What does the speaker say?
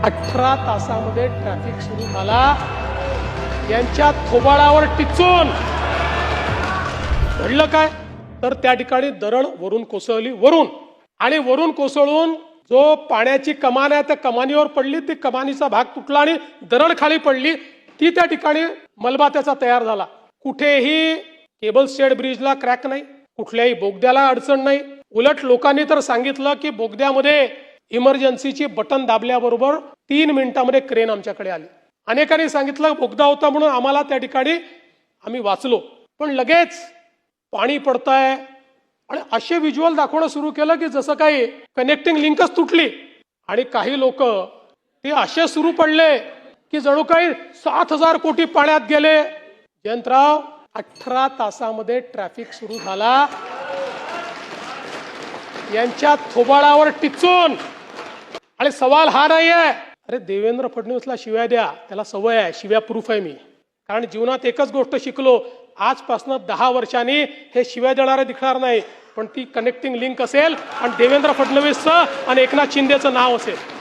18 तासामध्ये ट्रॅफिक सुरू झाला। यांच्या थोबाडावर टिचून घडलं काय तर त्या ठिकाणी दरड वरून कोसळली आणि वरून कोसळून जो पाण्याची कमान आहे त्या कमानीवर पडली, ती कमानीचा भाग तुटला आणि दरड खाली पडली। ती त्या ठिकाणी मलबा त्याचा तयार झाला। कुठेही केबल स्टेट ब्रिजला क्रॅक नाही, कुठल्याही बोगद्याला अडचण नाही। उलट लोकांनी तर सांगितलं की बोगद्यामध्ये इमर्जन्सीची बटन दाबल्याबरोबर 3 मिनिटांमध्ये क्रेन आमच्याकडे आली। अनेकांनी सांगितलं बोगदा होता म्हणून आम्हाला त्या ठिकाणी आम्ही वाचलो, पण लगेच पाणी पडतंय आणि असे व्हिज्युअल दाखवणं सुरू केलं की जसं काही कनेक्टिंग लिंकच तुटली। आणि काही लोक ते असे सुरू पडले की जणू काही 7,000 कोटी पाण्यात गेले। जयंतराव, 18 तासामध्ये ट्रॅफिक सुरू झाला। यांच्या थोबाडावर टिचून। आणि सवाल हा नाही आहे, अरे देवेंद्र फडणवीसला शिव्या द्या, त्याला सवय आहे, शिव्या प्रूफ आहे मी। कारण जीवनात एकच गोष्ट शिकलो, आजपासून 10 वर्षांनी हे शिव्या देणारे दिसणार नाही, पण ती कनेक्टिंग लिंक असेल आणि देवेंद्र फडणवीसचं आणि एकनाथ शिंदेचं नाव असेल।